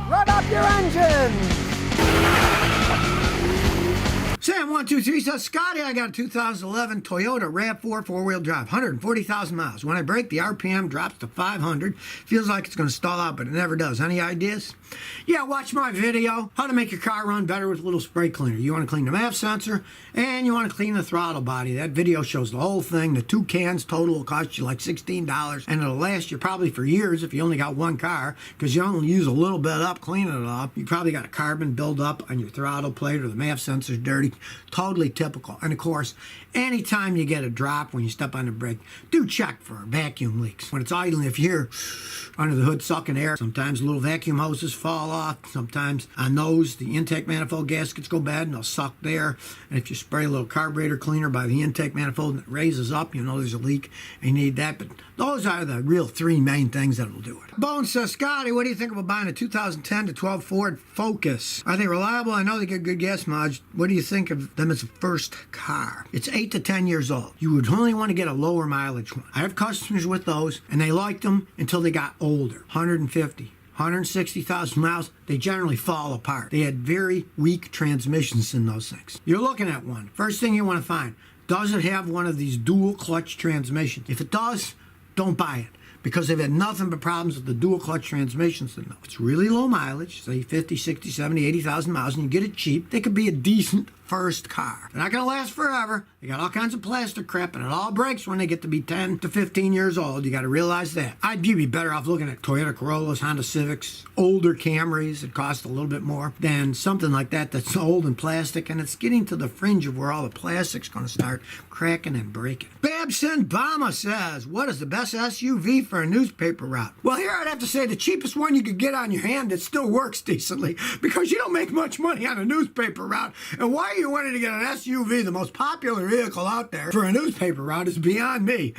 Run up your engines! Sam123 says, Scotty, I got a 2011 Toyota RAV4 four-wheel drive, 140,000 miles. When I brake, the RPM drops to 500. Feels like it's going to stall out, but it never does. Any ideas? Yeah, watch my video, how to make your car run better with a little spray cleaner. You want to clean the MAF sensor, and you want to clean the throttle body. That video shows the whole thing. The 2 cans total will cost you like $16, and it'll last you probably for years if you only got one car, because you only use a little bit up cleaning it up. You probably got a carbon buildup on your throttle plate, or the MAF sensor's dirty. Totally typical. And of course, anytime you get a drop when you step on the brake, do check for vacuum leaks. When it's idling, if you're under the hood sucking air, sometimes little vacuum hoses fall off. Sometimes on those, the intake manifold gaskets go bad and they'll suck there. And if you spray a little carburetor cleaner by the intake manifold and it raises up, you know there's a leak and you need that. But those are the real 3 main things that will do it. Bone says, Scotty, what do you think about buying a 2010 to 12 Ford Focus? Are they reliable? I know they get good gas mileage. What do you think of them as a first car? It's 8 to 10 years old. You would only want to get a lower mileage one. I have customers with those, and they liked them until they got older. 150, 160,000 miles, they generally fall apart. They had very weak transmissions in those things. You're looking at one. First thing you want to find, does it have one of these dual clutch transmissions? If it does, don't buy it, because they've had nothing but problems with the dual clutch transmissions. And it's really low mileage, say 50, 60, 70, 80,000 miles, and you get it cheap. They could be a decent first car. They're not going to last forever. They got all kinds of plastic crap, and it all breaks when they get to be 10 to 15 years old. You got to realize that. You'd be better off looking at Toyota Corollas, Honda Civics, older Camrys that cost a little bit more than something like that that's old and plastic, and it's getting to the fringe of where all the plastic's going to start cracking and breaking. Babson Bama says, what is the best SUV for a newspaper route? Well, here I'd have to say the cheapest one you could get on your hand that still works decently, because you don't make much money on a newspaper route. And why you wanted to get an SUV, the most popular vehicle out there, for a newspaper route is beyond me.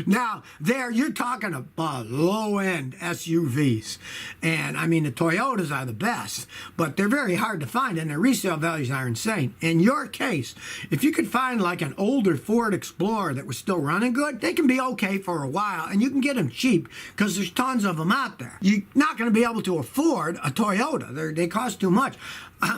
Now, there you're talking about low-end SUVs. And, I mean, the Toyotas are the best, but they're very hard to find, and their resale values are insane. In your case, if you could find like an older Ford Explorer that was still running good, they can be okay for a while, and you can get them cheap because there's tons of them out there. You're not going to be able to afford a Toyota. They cost too much.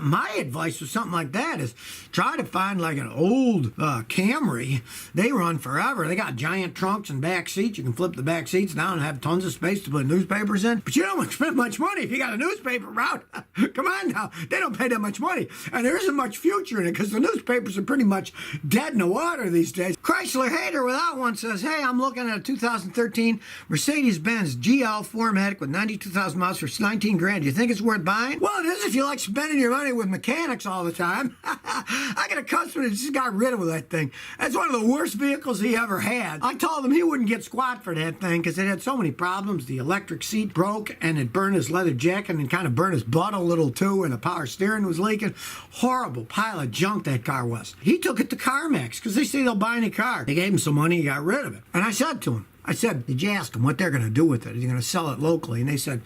My advice with something like that is try to find like an old Camry. They run forever. They got giant trunks and back seats. You can flip the back seats down and have tons of space to put newspapers in. But you don't spend much money if you got a newspaper route. Come on now. They don't pay that much money. And there isn't much future in it because the newspapers are pretty much dead in the water these days. Chrysler Hater Without One says, hey, I'm looking at a 2013 Mercedes-Benz GL 4MATIC with 92,000 miles for 19 grand. Do you think it's worth buying? Well, it is if you like spending your money with mechanics all the time. I got a customer that just got rid of that thing. That's one of the worst vehicles he ever had. I told him he wouldn't get squat for that thing because it had so many problems. The electric seat broke and it burned his leather jacket and kind of burned his butt a little too, and the power steering was leaking. Horrible pile of junk that car was. He took it to CarMax because they say they'll buy any car. They gave him some money, he got rid of it. And I said to him, did you ask them what they're going to do with it? Are you going to sell it locally? And they said,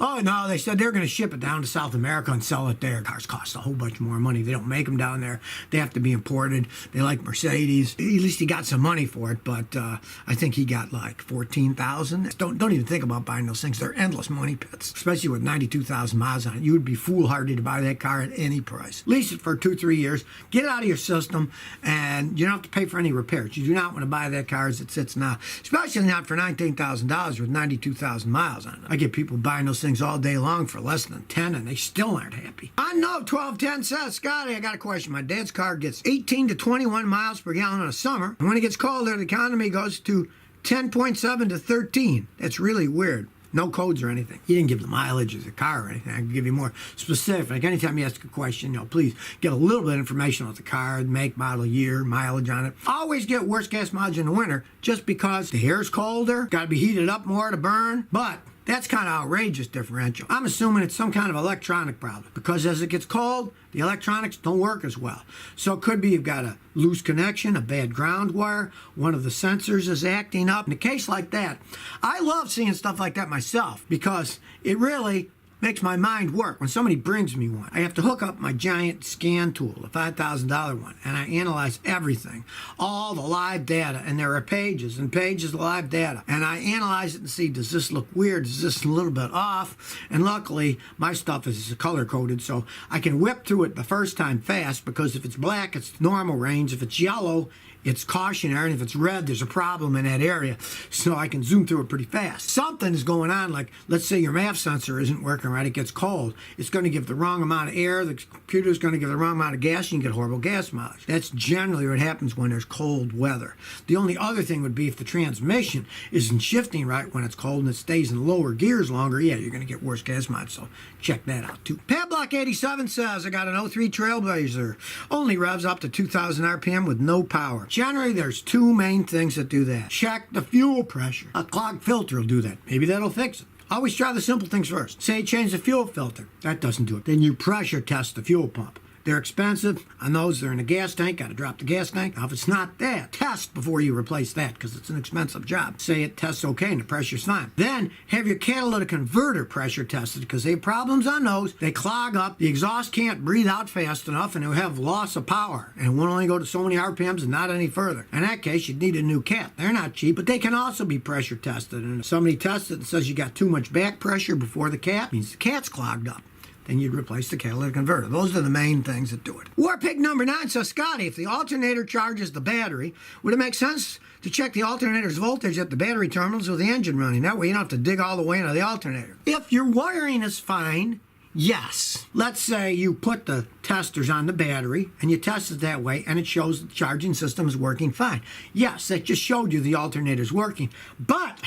oh, no, they said they're going to ship it down to South America and sell it there. Cars cost a whole bunch more money. They don't make them down there. They have to be imported. They like Mercedes. At least he got some money for it, but I think he got like $14,000. Don't even think about buying those things. They're endless money pits, especially with 92,000 miles on it. You would be foolhardy to buy that car at any price. Lease it for 2-3 years. Get it out of your system, and you don't have to pay for any repairs. You do not want to buy that car as it sits now, especially not for $19,000 with 92,000 miles on it. I get people buying those things all day long for less than 10 and they still aren't happy. I know 1210 says, Scotty, I got a question. My dad's car gets 18 to 21 miles per gallon in the summer, and when it gets colder, the economy goes to 10.7 to 13. That's really weird. No codes or anything. He didn't give the mileage of the car or anything. I can give you more specific. Anytime you ask a question, please get a little bit of information on the car, make, model, year, mileage on it. Always get worse gas mileage in the winter just because the air's colder, got to be heated up more to burn. But that's kind of outrageous differential. I'm assuming it's some kind of electronic problem because as it gets cold, the electronics don't work as well. So it could be you've got a loose connection, a bad ground wire, one of the sensors is acting up. In a case like that, I love seeing stuff like that myself because it really makes my mind work. When somebody brings me one, I have to hook up my giant scan tool, the $5,000 one, and I analyze everything, all the live data, and there are pages and pages of live data, and I analyze it and see, does this look weird? Is this a little bit off? And luckily, my stuff is color-coded, so I can whip through it the first time fast, because if it's black, it's normal range. If it's yellow, it's cautionary, and if it's red, there's a problem in that area, so I can zoom through it pretty fast. Something is going on, like let's say your MAF sensor isn't working right, it gets cold. It's going to give the wrong amount of air, the computer is going to give the wrong amount of gas, and you can get horrible gas mileage. That's generally what happens when there's cold weather. The only other thing would be if the transmission isn't shifting right when it's cold and it stays in lower gears longer, yeah, you're going to get worse gas mileage, so check that out too. Padblock87 says, I got an 03 Trailblazer, only revs up to 2,000 RPM with no power. Generally, there's two main things that do that. Check the fuel pressure. A clogged filter will do that. Maybe that'll fix it. Always try the simple things first. Say you change the fuel filter. That doesn't do it. Then you pressure test the fuel pump. They're expensive. On those, they're in a gas tank. Got to drop the gas tank. Now, if it's not that, test before you replace that, because it's an expensive job. Say it tests okay and the pressure's fine. Then have your catalytic converter pressure tested, because they have problems on those. They clog up. The exhaust can't breathe out fast enough, and it'll have loss of power. And it won't only go to so many RPMs and not any further. In that case, you'd need a new cat. They're not cheap, but they can also be pressure tested. And if somebody tests it and says you got too much back pressure before the cat, means the cat's clogged up. Then you'd replace the catalytic converter. Those are the main things that do it. Warpig number 9 says, Scotty, if the alternator charges the battery, would it make sense to check the alternator's voltage at the battery terminals with the engine running? That way you don't have to dig all the way into the alternator. If your wiring is fine, yes. Let's say you put the testers on the battery and you test it that way and it shows the charging system is working fine. Yes, that just showed you the alternator's working. But,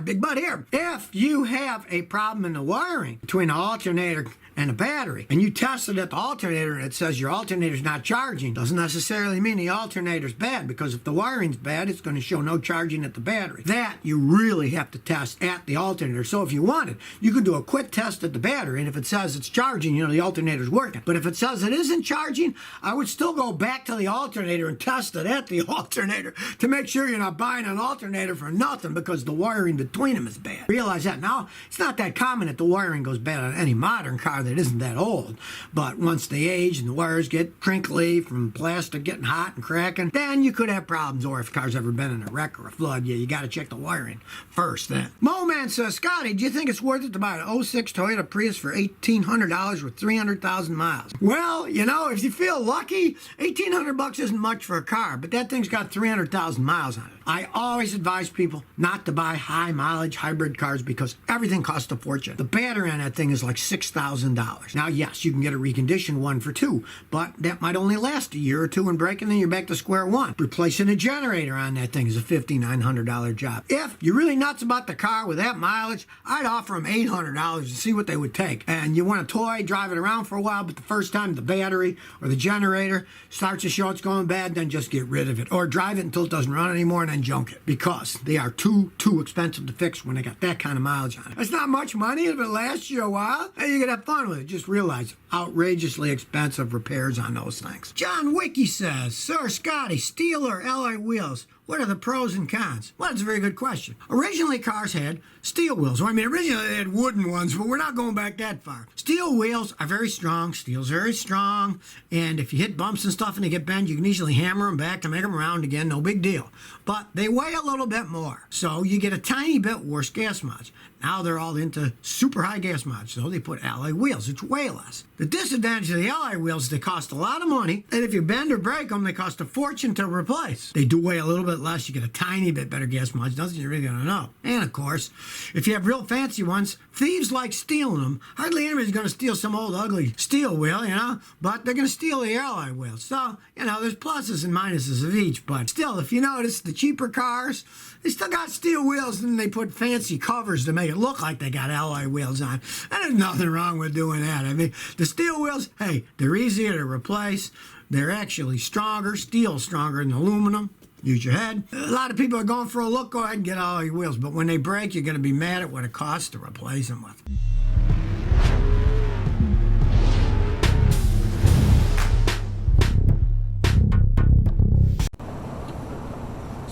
big but here, if you have a problem in the wiring between the alternator and a battery, and you test it at the alternator and it says your alternator's not charging, doesn't necessarily mean the alternator's bad, because if the wiring's bad, it's going to show no charging at the battery. That you really have to test at the alternator. So if you wanted, you could do a quick test at the battery, and if it says it's charging, you know the alternator's working. But if it says it isn't charging, I would still go back to the alternator and test it at the alternator to make sure you're not buying an alternator for nothing because the wiring between them is bad. Realize that. Now, it's not that common that the wiring goes bad on any modern car that isn't that old, but once they age and the wires get crinkly from plastic getting hot and cracking, then you could have problems. Or if the car's ever been in a wreck or a flood, yeah, you got to check the wiring first then. Moman says, Scotty, do you think it's worth it to buy an 06 Toyota Prius for $1,800 with 300,000 miles? Well, you know, if you feel lucky, $1,800 isn't much for a car, but that thing's got 300,000 miles on it. I always advise people not to buy high mileage hybrid cars because everything costs a fortune. The battery on that thing is like $6,000. Now, yes, you can get a reconditioned one for $2,000, but that might only last a year or two and break, and then you're back to square one. Replacing a generator on that thing is a $5,900 job. If you're really nuts about the car with that mileage, I'd offer them $800 and see what they would take. And you want a toy, drive it around for a while, but the first time the battery or the generator starts to show it's going bad, then just get rid of it. Or drive it until it doesn't run anymore and then junk it, because they are too expensive to fix when they got that kind of mileage on it. It's not much money if it lasts you a while, and you can have fun with it. Just realize outrageously expensive repairs on those things. John Wiki says, Sir Scotty, steel or alloy wheels? What are the pros and cons? Well, that's a very good question. Originally, cars had steel wheels. Well, I mean, originally they had wooden ones, but we're not going back that far. Steel wheels are very strong. Steel's very strong. And if you hit bumps and stuff and they get bent, you can easily hammer them back to make them round again. No big deal. But they weigh a little bit more. So you get a tiny bit worse gas mileage. Now they're all into super high gas mileage, so they put alloy wheels, which weigh less. The disadvantage of the alloy wheels is they cost a lot of money, and if you bend or break them, they cost a fortune to replace. They do weigh a little bit less, you get a tiny bit better gas mileage, nothing you're really going to know. And of course, if you have real fancy ones, thieves like stealing them. Hardly anybody's going to steal some old ugly steel wheel, you know, but they're going to steal the alloy wheels. So, you know, there's pluses and minuses of each, but still, if you notice, the cheaper cars, they still got steel wheels, and they put fancy covers to make it look like they got alloy wheels on. And there's nothing wrong with doing that. I mean, the steel wheels, hey, they're easier to replace. They're actually stronger. Steel's stronger than aluminum. Use your head. A lot of people are going for a look. Go ahead and get alloy wheels. But when they break, you're going to be mad at what it costs to replace them with.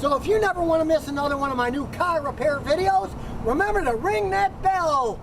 So if you never want to miss another one of my new car repair videos, remember to ring that bell.